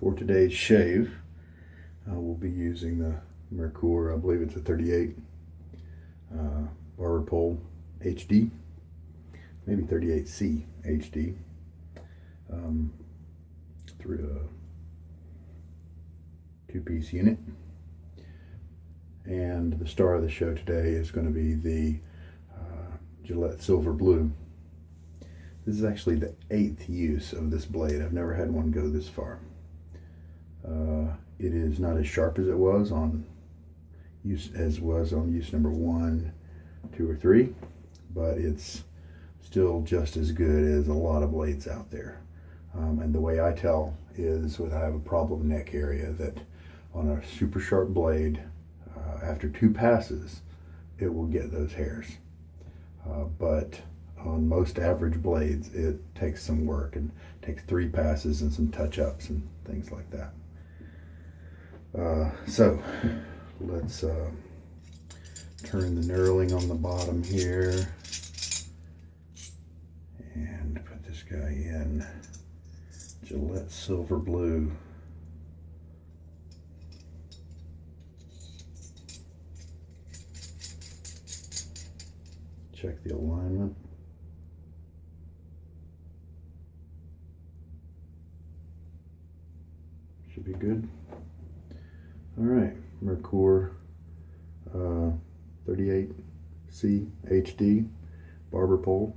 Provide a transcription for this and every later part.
For today's shave, we'll be using the Merkur, I believe it's a 38 barber pole HD, maybe 38C HD, through a 2-piece unit. And the star of the show today is going to be the Gillette Silver Blue. This is actually the 8th use of this blade. I've never had one go this far. It is not as sharp as it was on use number 1, 2, or 3, but it's still just as good as a lot of blades out there. And the way I tell is when I have a problem neck area, that on a super sharp blade, after 2 passes, it will get those hairs. But on most average blades, it takes some work and takes 3 passes and some touch-ups and things like that. So let's turn the knurling on the bottom here and put this guy in Gillette Silver Blue. Check the alignment. Should be good. All right, Merkur 38C HD barber pole.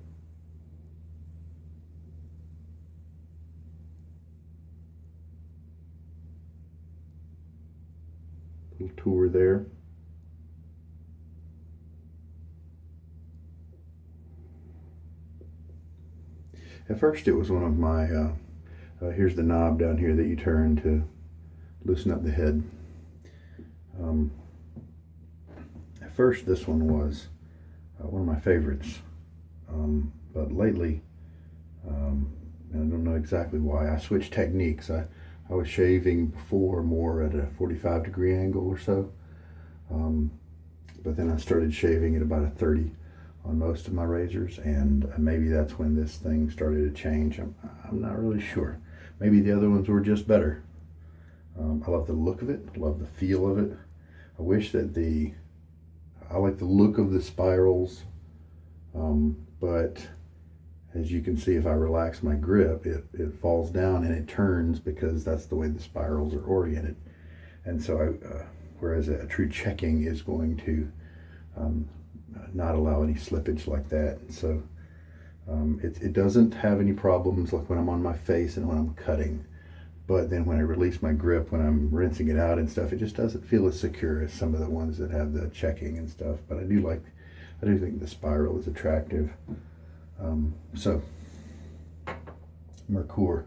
Little tour there. At first it was one of my, here's the knob down here that you turn to loosen up the head. At first this one was one of my favorites, but lately, and I don't know exactly why, I switched techniques. I was shaving before more at a 45-degree angle or so, but then I started shaving at about a 30 on most of my razors, and maybe that's when this thing started to change. I'm not really sure. Maybe the other ones were just better. I love the look of it. I love the feel of it. I wish that I like the look of the spirals, but as you can see, if I relax my grip, it falls down and it turns, because that's the way the spirals are oriented. And so whereas a true checking is going to not allow any slippage like that. So it doesn't have any problems like when I'm on my face and when I'm cutting. But then when I release my grip, when I'm rinsing it out and stuff, it just doesn't feel as secure as some of the ones that have the checking and stuff. But I do think the spiral is attractive. So Merkur,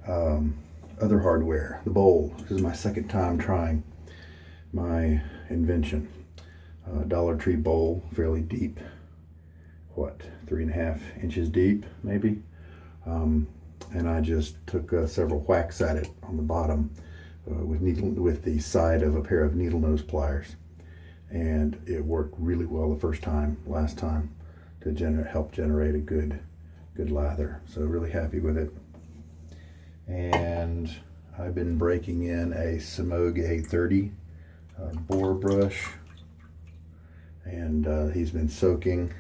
other hardware, the bowl. This is my second time trying my invention. Dollar Tree bowl, fairly deep, 3.5 inches deep, maybe. And I just took several whacks at it on the bottom with the side of a pair of needle nose pliers, and it worked really well the first time. Last time to help generate a good lather. So really happy with it. And I've been breaking in a Semogue A30 Boar brush, and he's been soaking.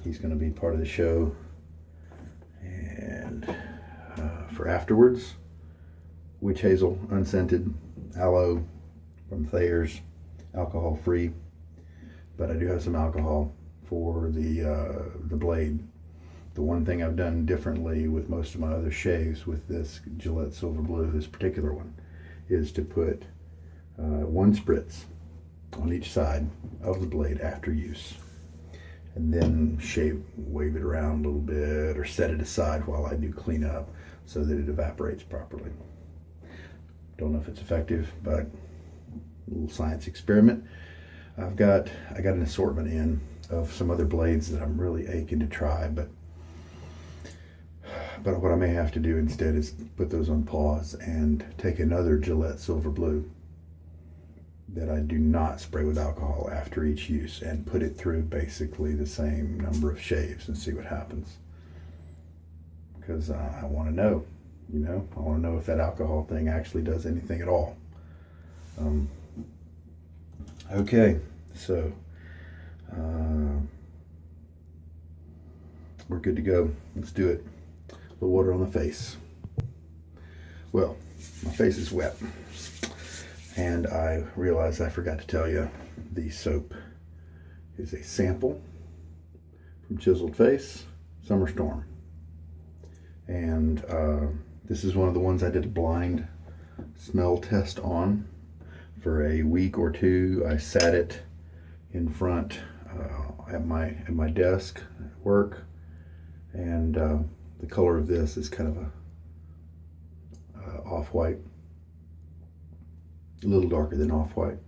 He's going to be part of the show. And for afterwards, witch hazel, unscented, aloe from Thayer's, alcohol free, but I do have some alcohol for the blade. The one thing I've done differently with most of my other shaves with this Gillette Silver Blue, this particular one, is to put 1 spritz on each side of the blade after use, and then wave it around a little bit or set it aside while I do clean up so that it evaporates properly. Don't know if it's effective, but a little science experiment. I got an assortment in of some other blades that I'm really aching to try, but what I may have to do instead is put those on pause and take another Gillette Silver Blue that I do not spray with alcohol after each use and put it through basically the same number of shaves and see what happens. Because I want to know You know, I want to know if that alcohol thing actually does anything at all. Okay, so we're good to go. Let's do it. A little water on the face. Well, my face is wet, and I realized I forgot to tell you the soap is a sample from Chiseled Face Summer Storm, and this is one of the ones I did a blind smell test on for a week or two. I sat it in front at my desk at work, and the color of this is kind of a off-white, a little darker than off-white.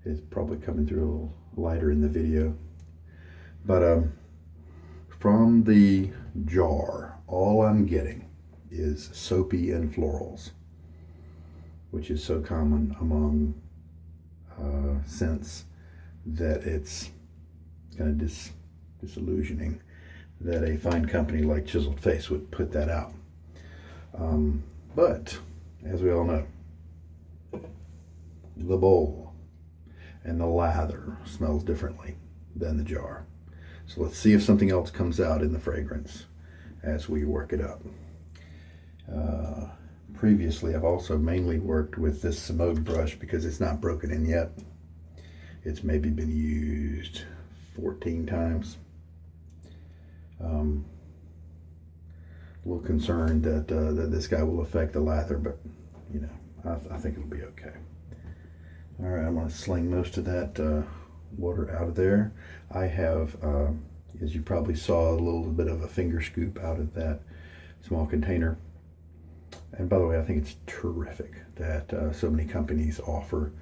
It's probably coming through a little lighter in the video, but from the jar, all I'm getting is soapy and florals, which is so common among scents that it's kind of disillusioning that a fine company like Chiseled Face would put that out. But as we all know, the bowl and the lather smells differently than the jar. So let's see if something else comes out in the fragrance as we work it up. Previously, I've also mainly worked with this Semogue brush because it's not broken in yet. It's maybe been used 14 times. A little concerned that this guy will affect the lather, but you know, I think it'll be okay. All right, I'm going to sling most of that water out of there. I have, as you probably saw, a little bit of a finger scoop out of that small container. And by the way, I think it's terrific that so many companies offer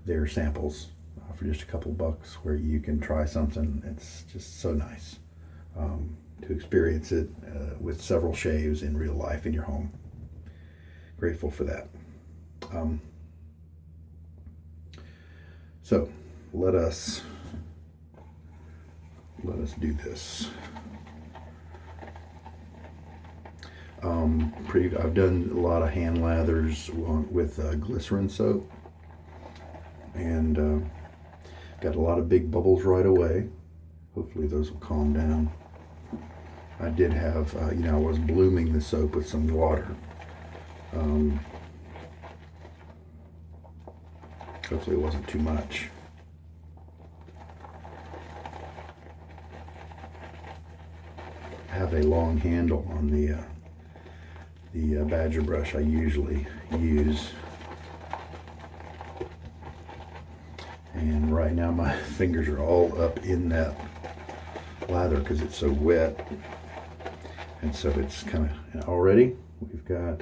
their samples for just a couple bucks, where you can try something. It's just so nice to experience it with several shaves in real life in your home. Grateful for that. So let us do this. I've done a lot of hand lathers with glycerin soap, and got a lot of big bubbles right away. Hopefully those will calm down. I did have, you know, I was blooming the soap with some water. Hopefully it wasn't too much. I have a long handle on the badger brush I usually use. And right now my fingers are all up in that lather because it's so wet. And so it's kind of, already we've got,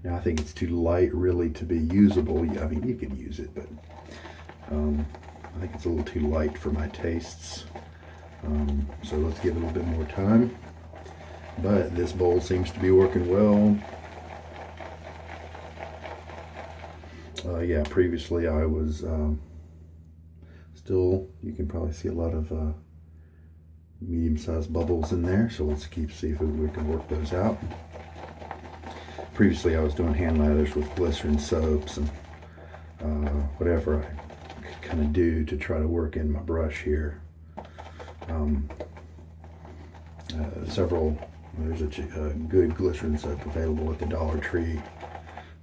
now I think it's too light really to be usable. I mean, you can use it, but I think it's a little too light for my tastes. So let's give it a little bit more time. But this bowl seems to be working well. Yeah, previously I was still, you can probably see a lot of medium-sized bubbles in there, so let's see if we can work those out. Previously I was doing hand lathers with glycerin soaps and whatever I could kind of do to try to work in my brush here. There's a good glycerin soap available at the Dollar Tree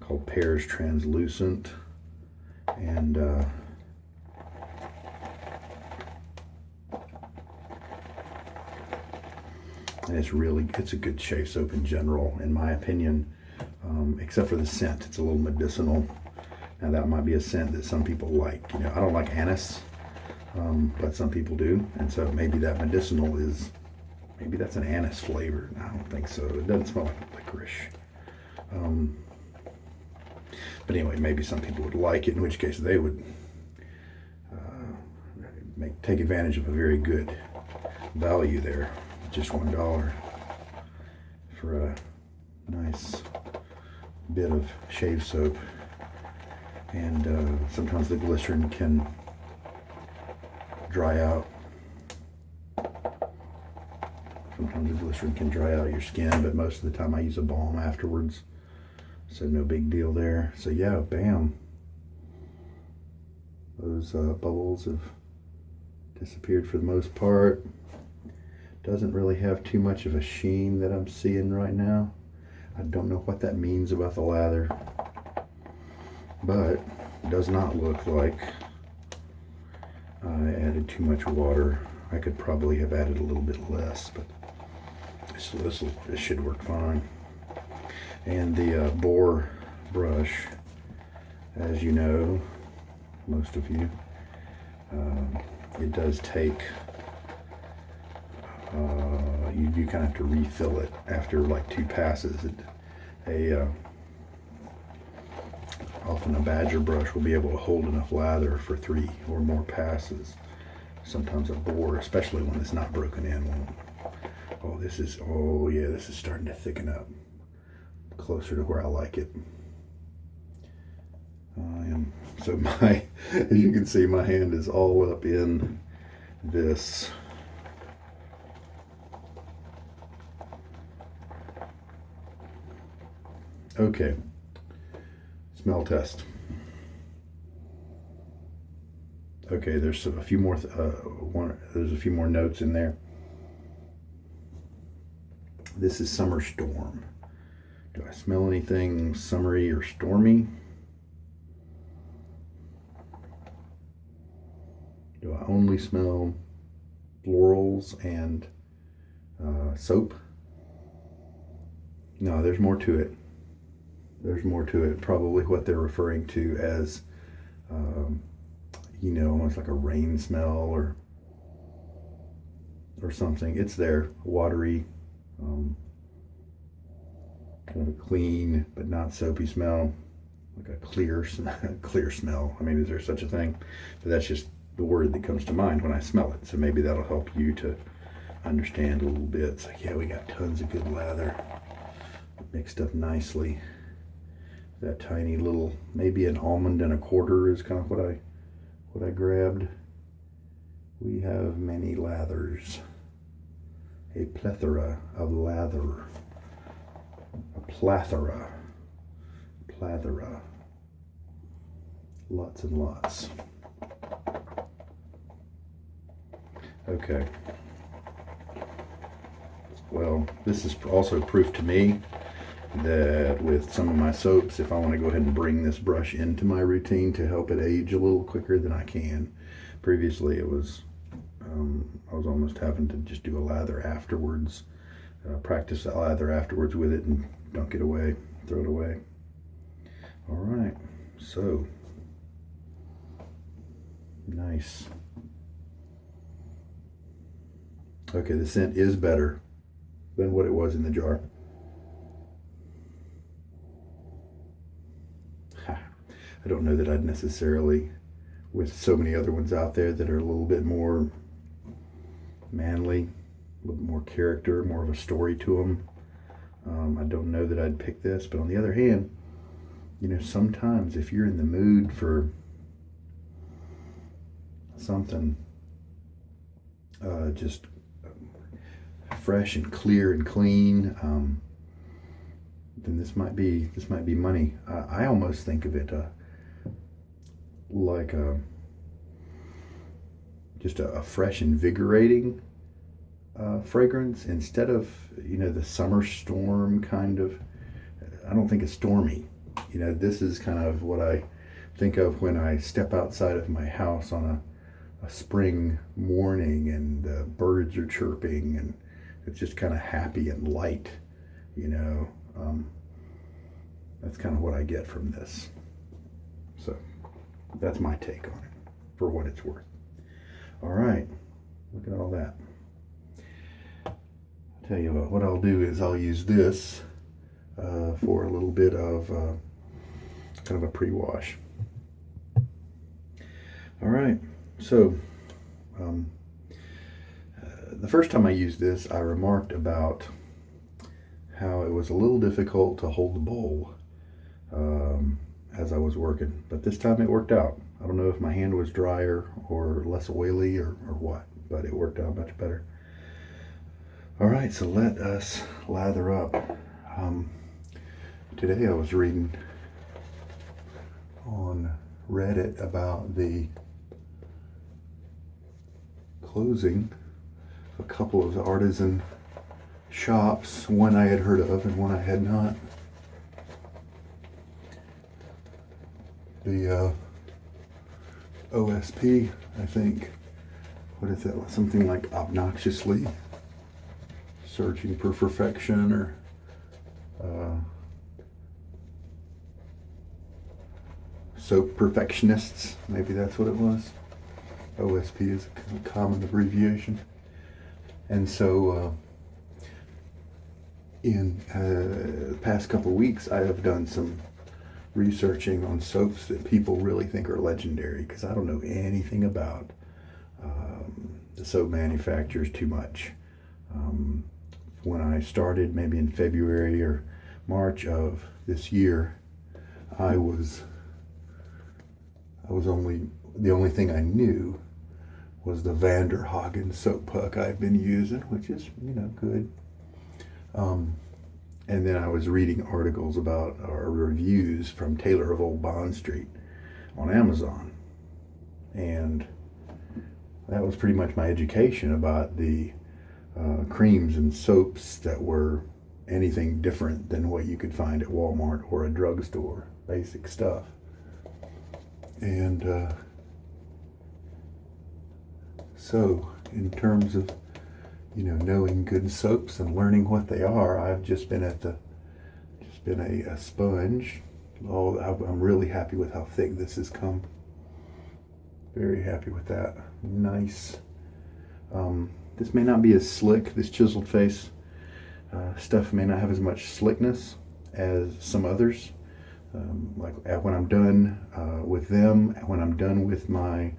called Pears Translucent, and it's a good shave soap in general, in my opinion, except for the scent. It's a little medicinal. Now that might be a scent that some people like. You know, I don't like anise, but some people do, and so maybe that medicinal is, maybe that's an anise flavor. I don't think so. It doesn't smell like licorice. But anyway, maybe some people would like it, in which case they would take advantage of a very good value there. Just $1 for a nice bit of shave soap. And sometimes the glycerin can dry out. Sometimes Sometimes the glycerin can dry out your skin, but most of the time I use a balm afterwards. So no big deal there. So yeah, bam. Those bubbles have disappeared for the most part. Doesn't really have too much of a sheen that I'm seeing right now. I don't know what that means about the lather, but it does not look like I added too much water. I could probably have added a little bit less, but this should work fine. And the Boar brush, as you know, most of you, it does take, you kind of have to refill it after like 2 passes. Often a Badger brush will be able to hold enough lather for 3 or more passes. Sometimes a Boar, especially when it's not broken in, won't. Oh yeah, this is starting to thicken up. Closer to where I like it. So as you can see, my hand is all up in this. Okay, smell test. Okay, there's a few more. There's a few more notes in there. This is Summer Storm. Do I smell anything summery or stormy? Do I only smell florals and soap? No, there's more to it. There's more to it. Probably what they're referring to as, you know, almost like a rain smell or something. It's there, watery, kind of a clean but not soapy smell, like a clear smell. I mean, is there such a thing? But that's just the word that comes to mind when I smell it. So maybe that'll help you to understand a little bit. It's like, yeah, we got tons of good lather mixed up nicely. That tiny little, maybe an almond and a quarter is kind of what I grabbed. We have many lathers, a plethora of lather, a plethora, lots and lots. Okay. Well, this is also proof to me that with some of my soaps, if I want to go ahead and bring this brush into my routine to help it age a little quicker, than I can. Previously, it was I was almost having to just do a lather afterwards, practice that lather afterwards with it and dunk it away, throw it away. All right, so nice. Okay, the scent is better than what it was in the jar. I don't know that I'd necessarily, with so many other ones out there that are a little bit more manly, a little more character, more of a story to them. I don't know that I'd pick this, but on the other hand, you know, sometimes if you're in the mood for something just fresh and clear and clean, then this might be money. I almost think of it like just a fresh, invigorating fragrance instead of, you know, the summer storm kind of. I don't think it's stormy. You know, this is kind of what I think of when I step outside of my house on a spring morning and the birds are chirping and it's just kind of happy and light, you know. That's kind of what I get from this. So that's my take on it, for what it's worth. All right, look at all that. I'll tell you what I'll do is I'll use this for a little bit of kind of a pre-wash. All right, so the first time I used this, I remarked about how it was a little difficult to hold the bowl as I was working, but this time it worked out. I don't know if my hand was drier or less oily or what, but it worked out much better. All right, so let us lather up. Today I was reading on Reddit about the closing of a couple of artisan shops, one I had heard of and one I had not. The OSP, I think, what is that, something like obnoxiously searching for perfection, or soap perfectionists, maybe that's what it was. OSP is a common abbreviation. And so in the past couple weeks I have done some researching on soaps that people really think are legendary, because I don't know anything about the soap manufacturers too much. When I started, maybe in February or March of this year, I was only, the only thing I knew was the Vanderhagen soap puck I've been using, which is, good. And then I was reading articles about, or reviews from Taylor of Old Bond Street on Amazon. And that was pretty much my education about the creams and soaps that were anything different than what you could find at Walmart or a drugstore, basic stuff. And so in terms of knowing good soaps and learning what they are, I've just been a sponge. I'm really happy with how thick this has come. Very happy with that. Nice. This may not be as slick, this chiseled face stuff may not have as much slickness as some others. Like when I'm done with them, when I'm done with my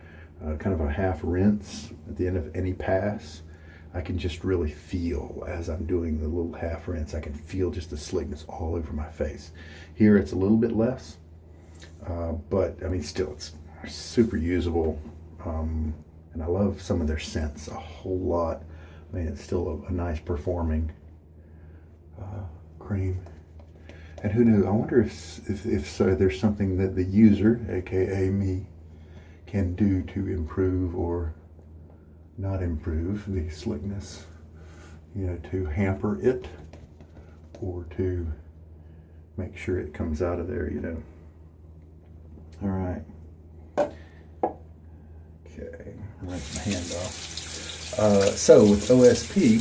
kind of a half rinse at the end of any pass, I can just really feel, as I'm doing the little half rinse, I can feel just the slickness all over my face. Here it's a little bit less, but I mean still it's super usable. And I love some of their scents a whole lot. I mean, it's still a nice performing cream. And who knew? I wonder if so, there's something that the user, aka me, can do to improve or not improve the slickness. To hamper it, or to make sure it comes out of there. All right. Okay, rinse my hand off. So with OSP,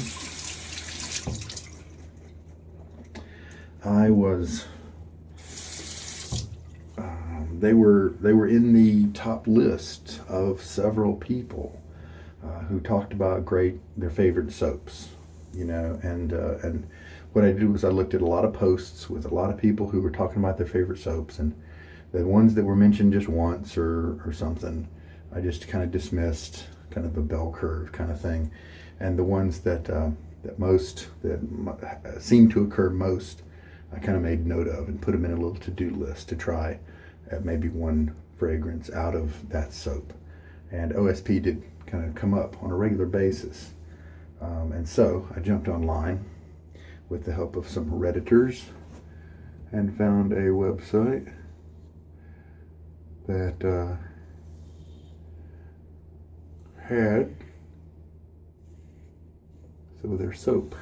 I was, they were in the top list of several people who talked about their favorite soaps, and what I did was I looked at a lot of posts with a lot of people who were talking about their favorite soaps, and the ones that were mentioned just once or something, I just kind of dismissed, kind of a bell curve kind of thing. And the ones that seem to occur most, I kind of made note of and put them in a little to-do list to try at maybe one fragrance out of that soap. And OSP did kind of come up on a regular basis. And so I jumped online with the help of some Redditors and found a website that had some of their soap,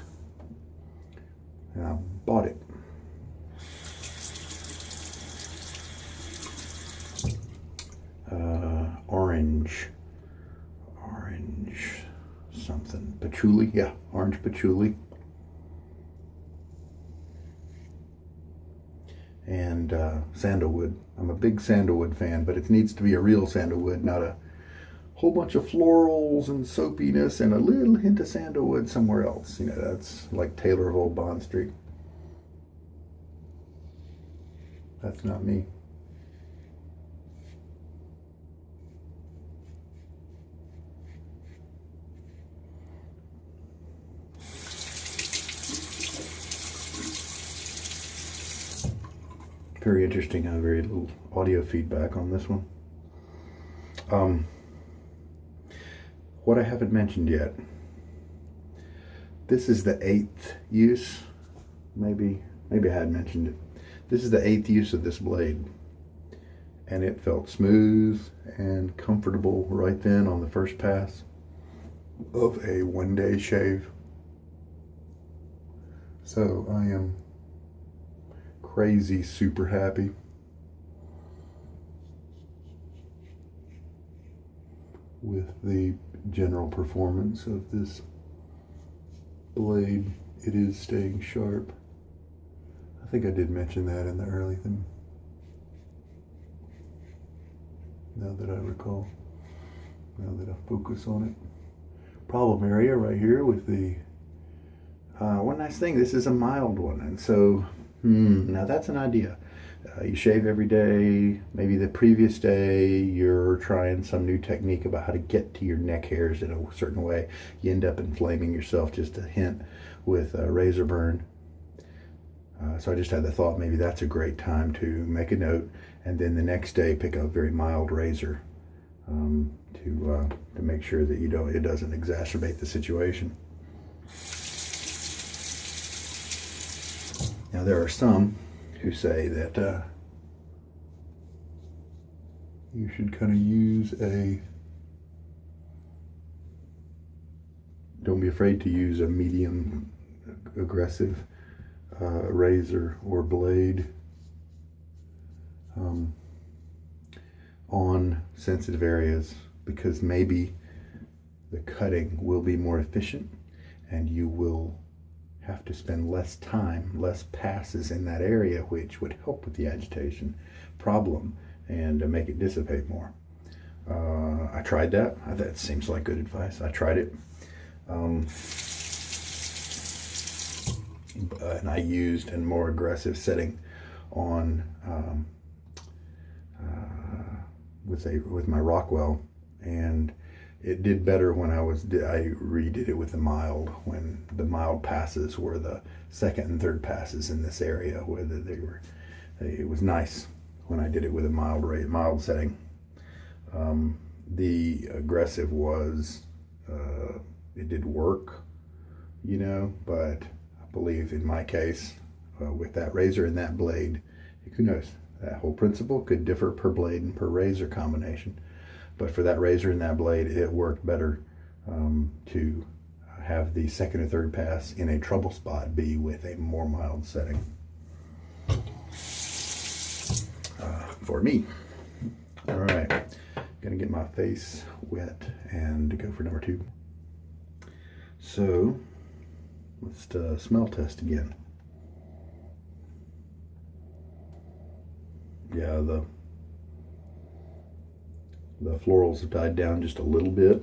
and I bought it. Orange something, patchouli, yeah, orange patchouli, and sandalwood. I'm a big sandalwood fan, but it needs to be a real sandalwood, not a whole bunch of florals and soapiness and a little hint of sandalwood somewhere else. That's like Taylor of Old Bond Street. That's not me. Very interesting how very little audio feedback on this one. What I haven't mentioned yet, This is the 8th use. Maybe I had mentioned it. This is the 8th use of this blade. And it felt smooth and comfortable right then on the first pass of a 1-day shave. So I am crazy super happy with the general performance of this blade. It is staying sharp. I think I did mention that in the early thing. Now that I recall, now that I focus on it. Problem area right here with the, one nice thing, this is a mild one. And so, now that's an idea. You shave every day, maybe the previous day you're trying some new technique about how to get to your neck hairs in a certain way. You end up inflaming yourself just a hint with a razor burn. So I just had the thought maybe that's a great time to make a note, and then the next day pick a very mild razor to make sure that it doesn't exacerbate the situation. Now there are some who say that you should kind of use don't be afraid to use a medium aggressive razor or blade on sensitive areas, because maybe the cutting will be more efficient and you will have to spend less time, less passes in that area, which would help with the agitation problem and make it dissipate more. I tried that. That seems like good advice. I tried it. And I used a more aggressive setting on with my Rockwell, and it did better when I redid it with the mild, when the mild passes were the second and third passes in this area, whether it was nice when I did it with a mild setting. The aggressive was it did work, but I believe in my case with that razor and that blade, who knows, that whole principle could differ per blade and per razor combination. But for that razor and that blade, it worked better to have the second or third pass in a trouble spot be with a more mild setting. For me. All right, gonna get my face wet and go for number 2. So let's smell test again. Yeah, the florals have died down just a little bit.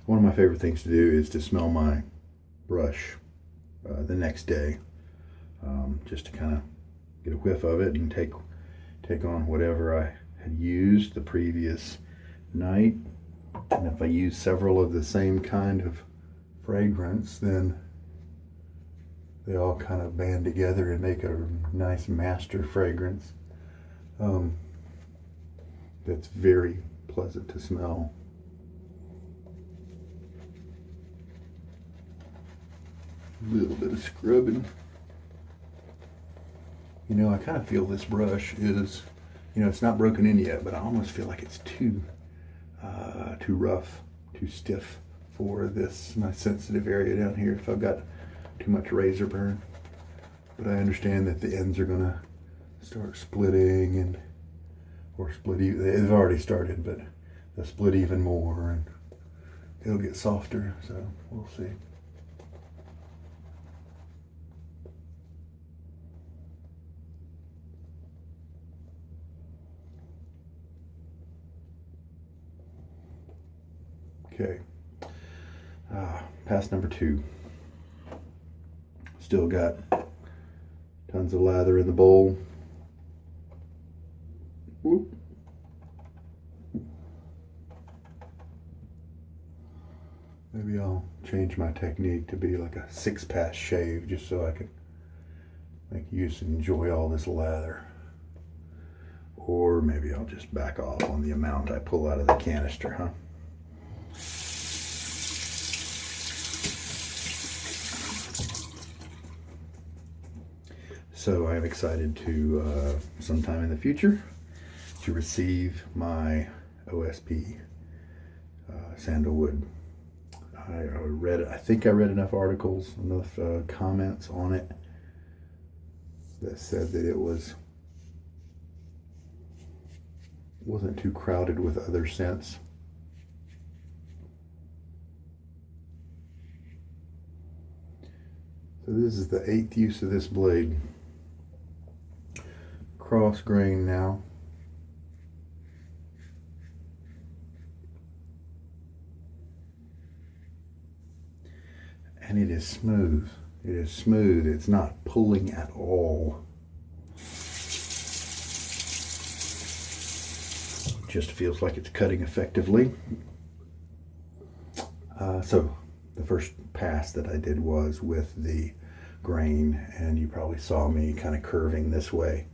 One of my favorite things to do is to smell my brush the next day, just to kind of get a whiff of it and take on whatever I had used the previous night. And if I use several of the same kind of fragrance, then they all kind of band together and make a nice master fragrance that's very pleasant to smell. A little bit of scrubbing. I kind of feel this brush is, it's not broken in yet, but I almost feel like it's too rough, too stiff for this, my sensitive area down here, if I've got too much razor burn. But I understand that the ends are gonna start splitting or split even. They've already started, but they'll split even more and it'll get softer, so we'll see. Okay, pass number 2. Still got tons of lather in the bowl. Whoop. Maybe I'll change my technique to be like a 6-pass shave, just so I can make use and enjoy all this lather. Or maybe I'll just back off on the amount I pull out of the canister, huh? So I'm excited to, sometime in the future, to receive my OSP sandalwood. I think I read enough articles, enough comments on it that said that it wasn't too crowded with other scents. So this is the 8th use of this blade. Cross grain now. And it is smooth. It is smooth. It's not pulling at all. Just feels like it's cutting effectively. So the first pass that I did was with the grain, and you probably saw me kind of curving this way.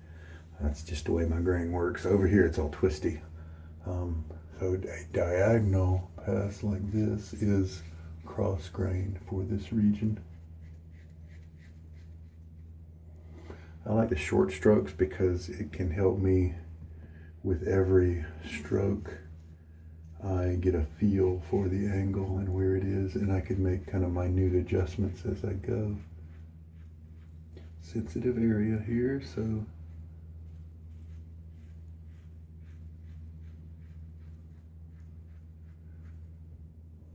That's just the way my grain works. Over here it's all twisty. So a diagonal pass like this is cross grain for this region. I like the short strokes because it can help me with every stroke. I get a feel for the angle and where it is, and I can make kind of minute adjustments as I go. Sensitive area here, so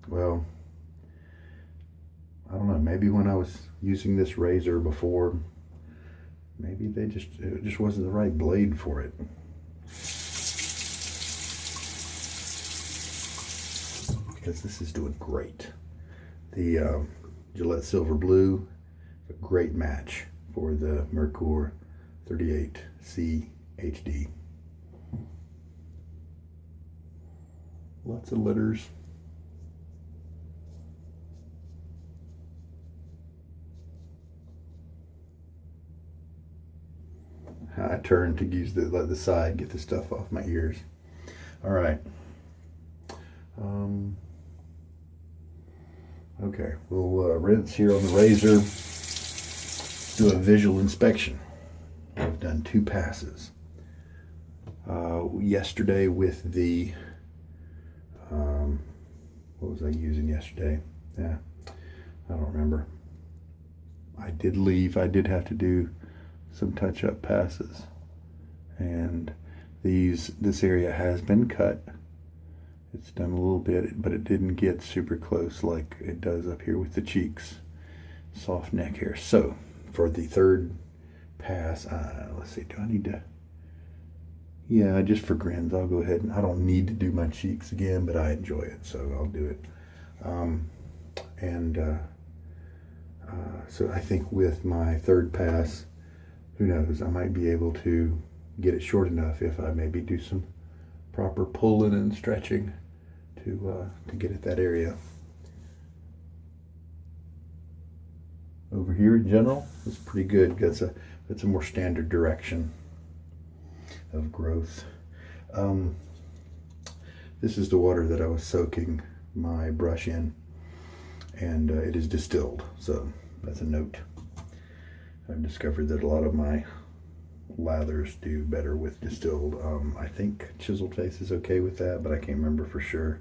well, I don't know, maybe when I was using this razor before, maybe it just wasn't the right blade for it. Because this is doing great. The Gillette Silver Blue, a great match for the Merkur 38C HD. Lots of letters. I turn to use the side, get the stuff off my ears. All right. Okay, we'll rinse here on the razor, do a visual inspection. I've done 2 passes. Yesterday with the, what was I using yesterday? Yeah, I don't remember. I did leave. I did have to do some touch-up passes, and this area has been cut. It's done a little bit, but it didn't get super close like it does up here with the cheeks. Soft neck hair. So for the 3rd pass, let's see, do I need to? Yeah, just for grins, I'll go ahead, and I don't need to do my cheeks again, but I enjoy it, so I'll do it. So I think with my 3rd pass, who knows, I might be able to get it short enough if I maybe do some proper pulling and stretching to get at that area. Over here in general, it's pretty good. It's a more standard direction of growth. This is the water that I was soaking my brush in, and it is distilled, so that's a note. I've discovered that a lot of my lathers do better with distilled. I think Chiseled Face is okay with that, but I can't remember for sure.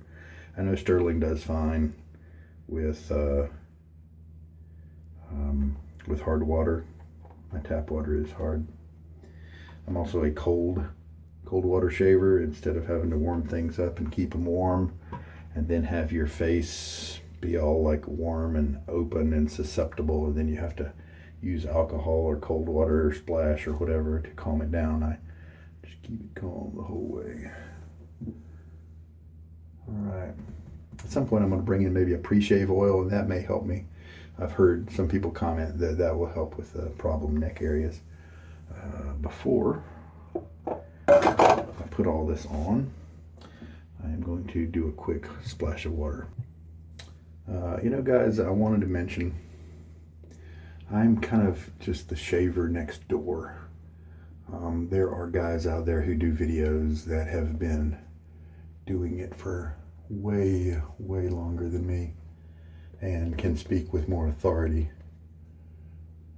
I know Sterling does fine with hard water. My tap water is hard. I'm also a cold water shaver. Instead of having to warm things up and keep them warm and then have your face be all like warm and open and susceptible, and then you have to use alcohol or cold water or splash or whatever to calm it down. I just keep it calm the whole way. All right. At some point I'm going to bring in maybe a pre-shave oil, and that may help me. I've heard some people comment that that will help with the problem neck areas. Before I put all this on, I am going to do a quick splash of water. You know, guys, I wanted to mention I'm kind of just the shaver next door. There are guys out there who do videos that have been doing it for way longer than me and can speak with more authority.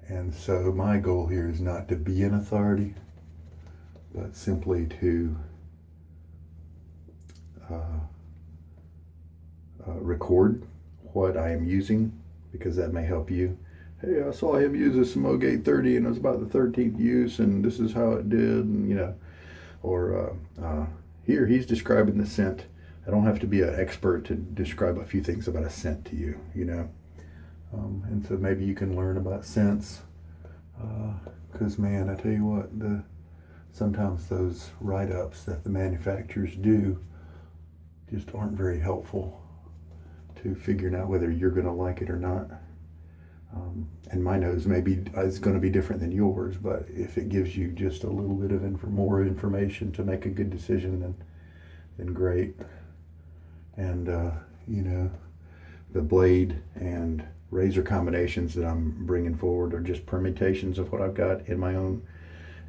And so my goal here is not to be an authority, but simply to record what I am using, because that may help you. Hey, I saw him use a Semogue 830 and it was about the 13th use and this is how it did, and you know, or here he's describing the scent. I don't have to be an expert to describe a few things about a scent to you, you know. And so maybe you can learn about scents, because man, I tell you what, sometimes those write-ups that the manufacturers do just aren't very helpful to figuring out whether you're going to like it or not. And my nose maybe is going to be different than yours, but if it gives you just a little bit of more information to make a good decision, then great. And you know, the blade and razor combinations that I'm bringing forward are just permutations of what I've got in my own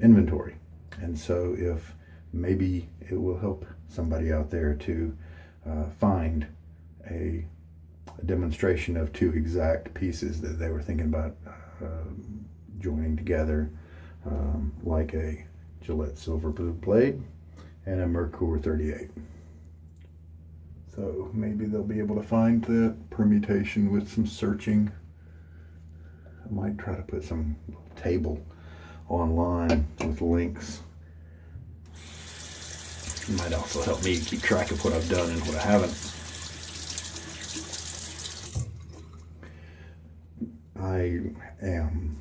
inventory. And so if maybe it will help somebody out there to find a demonstration of two exact pieces that they were thinking about joining together, like a Gillette silver blue blade and a Merkur 38. So maybe they'll be able to find the permutation with some searching. I might try to put some table online with links. It might also help me keep track of what I've done and what I haven't. I am,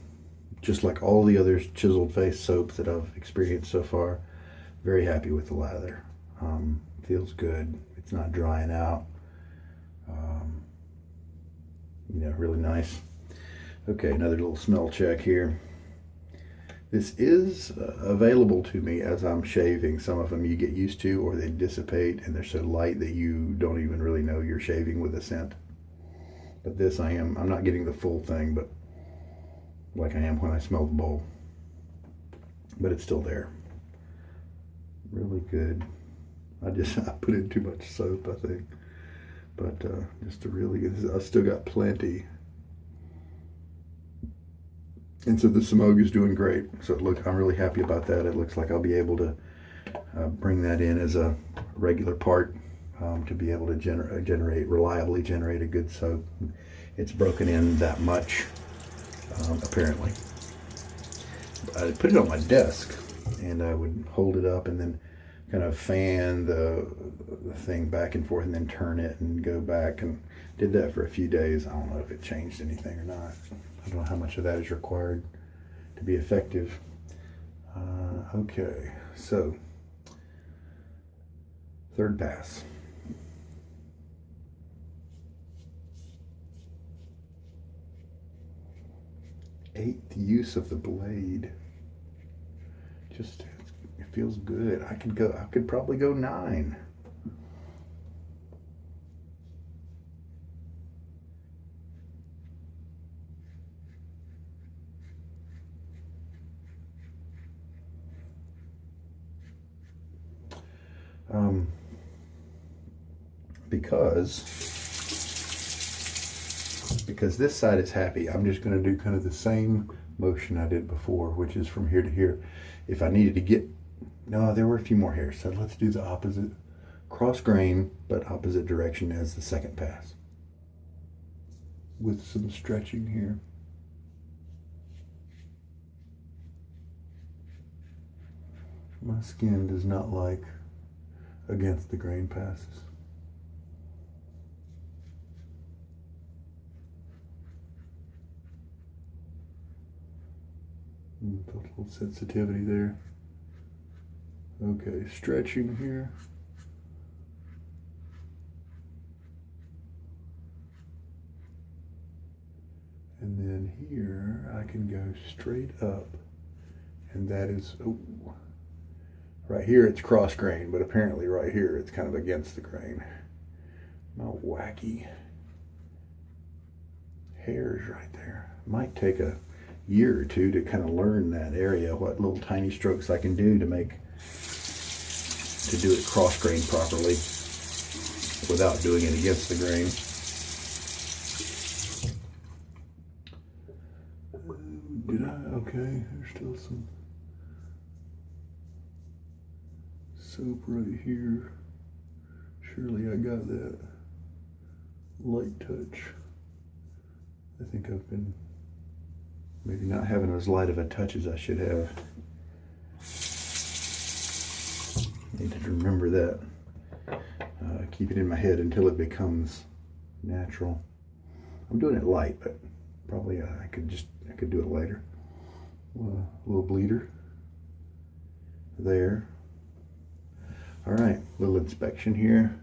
just like all the other chiseled face soaps that I've experienced so far, very happy with the lather. Feels good. It's not drying out. You know, really nice. Okay, another little smell check here. This is available to me as I'm shaving. Some of them you get used to, or they dissipate and they're so light that you don't even really know you're shaving with a scent. But this I'm not getting the full thing, but like I am when I smell the bowl. But it's still there. Really good. I put in too much soap, I think. But just a really good, I still got plenty. And so the Semogue is doing great. So I'm really happy about that. It looks like I'll be able to bring that in as a regular part to be able to reliably generate a good soap. It's broken in that much, apparently. I put it on my desk and I would hold it up and then kind of fan the thing back and forth and then turn it and go back, and did that for a few days. I don't know if it changed anything or not. I don't know how much of that is required to be effective. Okay, so third pass. Eighth use of the blade. Just, it feels good. I could probably go 9. Because this side is happy, I'm just going to do kind of the same motion I did before, which is from here to here. If I needed to get, no, there were a few more hairs, so let's do the opposite, cross grain, but opposite direction as the second pass, with some stretching here. My skin does not like against the grain passes. Felt a little sensitivity there. Okay, stretching here. And then here I can go straight up, and that is, oh, right here it's cross grain, but apparently right here it's kind of against the grain. Not wacky hairs right there. Might take a year or two to kind of learn that area, what little tiny strokes I can do to do it cross grain properly without doing it against the grain. Okay, there's still some soap right here. Surely I got that light touch. I think I've been maybe not having as light of a touch as I should have. Need to remember that. Keep it in my head until it becomes natural. I'm doing it light, but probably I could do it later. A little bleeder there. All right, little inspection here.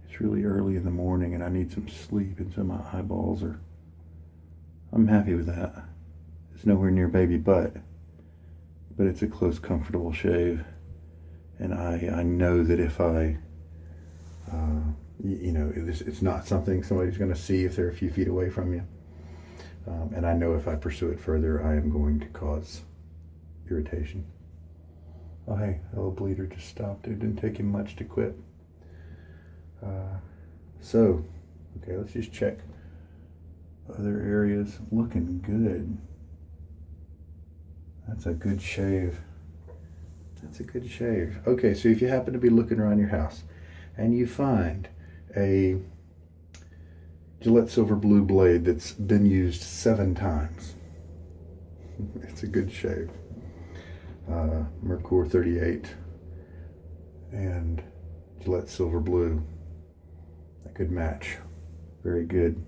It's really early in the morning and I need some sleep, and so my eyeballs are, I'm happy with that. It's nowhere near baby butt, but it's a close, comfortable shave. And I know that if I, it's not something somebody's going to see if they're a few feet away from you. And I know if I pursue it further, I am going to cause irritation. Oh, hey, a little bleeder just stopped. It didn't take him much to quit. Okay, let's just check other areas. Looking good. That's a good shave. That's a good shave. Okay, so if you happen to be looking around your house and you find a Gillette Silver Blue blade that's been used 7 times, it's a good shave. Merkur 38 and Gillette Silver Blue, a good match. Very good.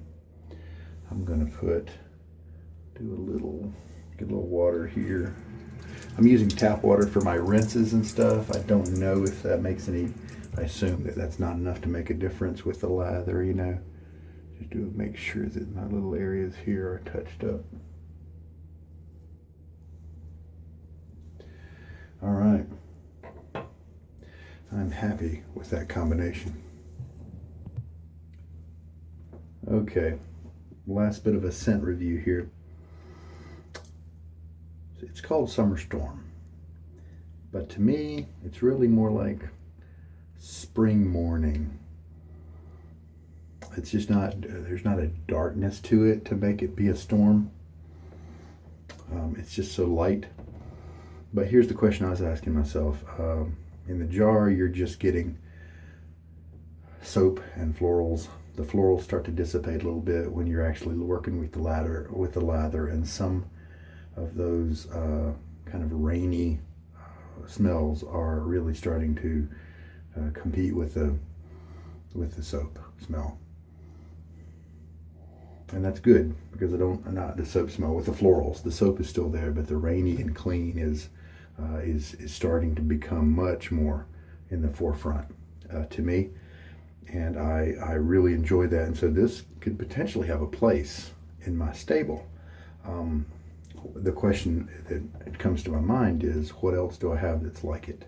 I'm gonna get a little water here. I'm using tap water for my rinses and stuff. I don't know if that makes any, I assume that that's not enough to make a difference with the lather, Just to make sure that my little areas here are touched up. All right. I'm happy with that combination. Okay, last bit of a scent review here. It's called Summer Storm, but to me, it's really more like spring morning. It's just not, there's not a darkness to it to make it be a storm. It's just so light. But here's the question I was asking myself. In the jar, you're just getting soap and florals. The florals start to dissipate a little bit when you're actually working with the lather, and some of those kind of rainy smells are really starting to compete with the soap smell. And that's good, because not the soap smell with the florals. The soap is still there, but the rainy and clean is starting to become much more in the forefront to me. And I really enjoy that. And so this could potentially have a place in my stable. The question that comes to my mind is, what else do I have that's like it?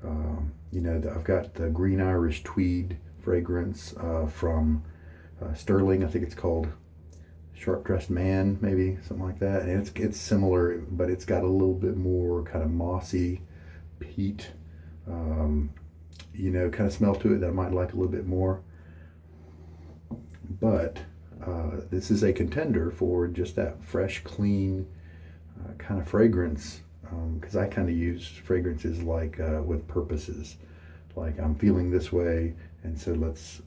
I've got the Green Irish Tweed fragrance from Sterling. I think it's called Sharp Dressed Man, maybe something like that. And it's similar, but it's got a little bit more kind of mossy, peat, kind of smell to it that I might like a little bit more. But this is a contender for just that fresh, clean kind of fragrance, because I kind of use fragrances like with purposes. Like, I'm feeling this way, and so let's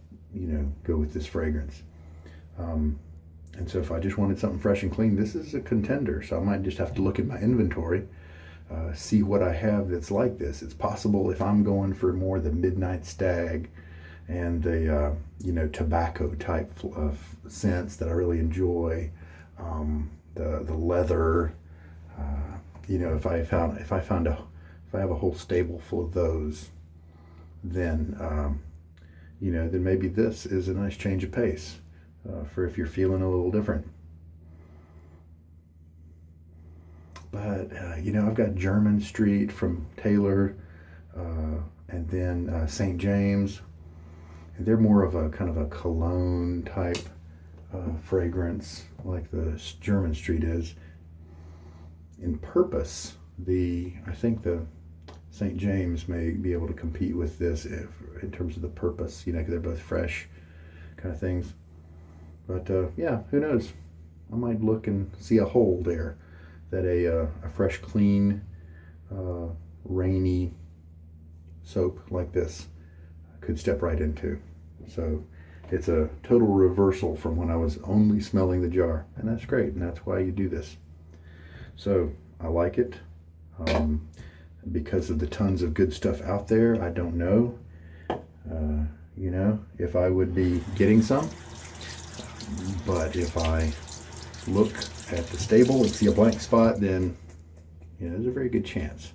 go with this fragrance. And so if I just wanted something fresh and clean, this is a contender. So I might just have to look at my inventory, see what I have that's like this. It's possible if I'm going for more the Midnight Stag and the tobacco type of scents that I really enjoy, the leather, if I have a whole stable full of those, then then maybe this is a nice change of pace for if you're feeling a little different. But I've got German Street from Taylor, and then St. James, and they're more of a kind of a cologne type fragrance like the German Street is. In purpose, I think the St. James may be able to compete with this in terms of the purpose, because they're both fresh kind of things. But yeah, who knows? I might look and see a hole there that a fresh, clean, rainy soap like this could step right into. So it's a total reversal from when I was only smelling the jar, and that's great, and that's why you do this. So I like it. Because of the tons of good stuff out there, I don't know, if I would be getting some. But if I look at the stable and see a blank spot, then there's a very good chance.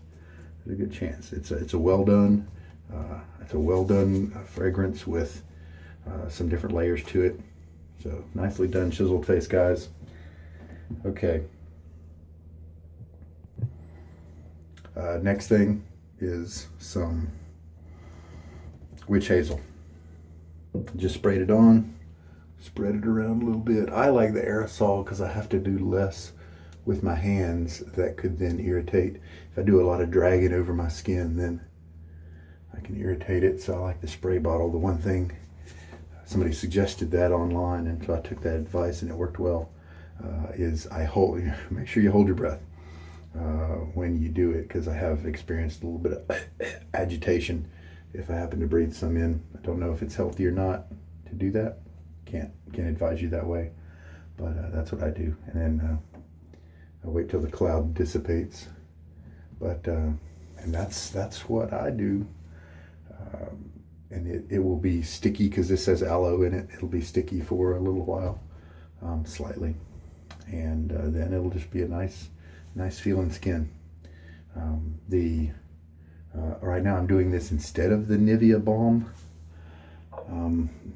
There's a good chance. It's a well done. It's a well done fragrance with some different layers to it. So nicely done, chiseled face, guys. Okay. Next thing is some witch hazel. Just sprayed it on, spread it around a little bit. I like the aerosol because I have to do less with my hands that could then irritate. If I do a lot of dragging over my skin, then I can irritate it. So I like the spray bottle. The one thing, somebody suggested that online, and so I took that advice and it worked well, is make sure you hold your breath when you do it, because I have experienced a little bit of agitation if I happen to breathe some in. I don't know if it's healthy or not to do that. Can't advise you that way, but that's what I do. And then I wait till the cloud dissipates. But and that's what I do. And it will be sticky because this says aloe in it. It'll be sticky for a little while, slightly, and then it'll just be a nice feeling skin. Right now I'm doing this instead of the Nivea balm.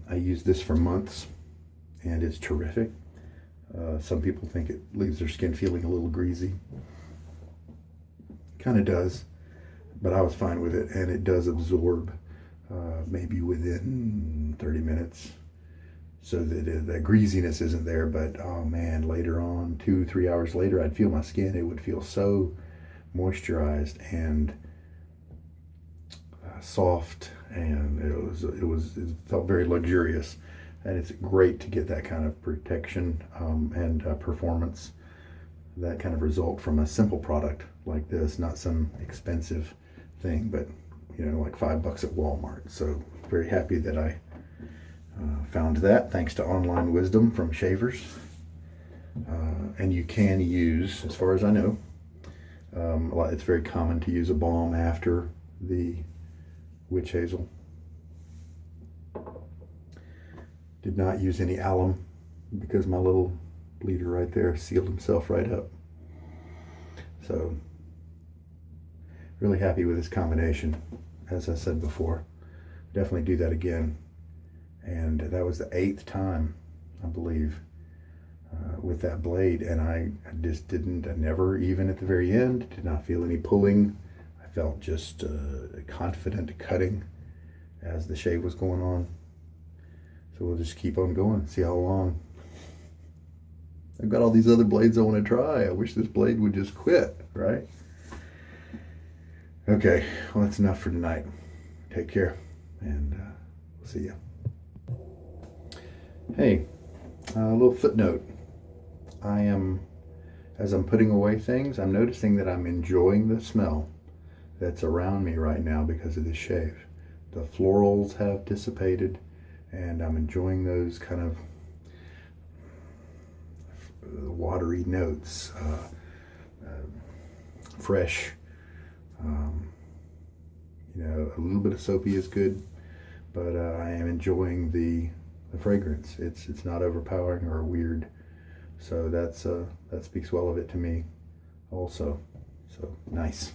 I used this for months and it's terrific. Some people think it leaves their skin feeling a little greasy. Kind of does, but I was fine with it, and it does absorb maybe within 30 minutes, so that the greasiness isn't there. But oh man, later on, 2-3 hours later, I'd feel my skin. It would feel so moisturized and soft, and it felt very luxurious. And it's great to get that kind of protection and performance, that kind of result from a simple product like this, not some expensive thing, but like $5 at Walmart. So very happy that I found that, thanks to online wisdom from shavers. And you can use, as far as I know, it's very common to use a balm after the witch hazel. Did not use any alum because my little bleeder right there sealed himself right up. So really happy with this combination. As I said before, definitely do that again. And that was the 8th time, I believe, with that blade, and I just didn't, I never, even at the very end, did not feel any pulling. I felt just confident cutting as the shave was going on. So we'll just keep on going, see how long. I've got all these other blades I want to try. I wish this blade would just quit, right? Okay, well, that's enough for tonight. Take care, and we'll see you. Hey, a little footnote. As I'm putting away things, I'm noticing that I'm enjoying the smell that's around me right now because of this shave. The florals have dissipated, and I'm enjoying those kind of watery notes, fresh. A little bit of soapy is good, but I am enjoying the fragrance. It's not overpowering or weird, so that speaks well of it to me also. So nice.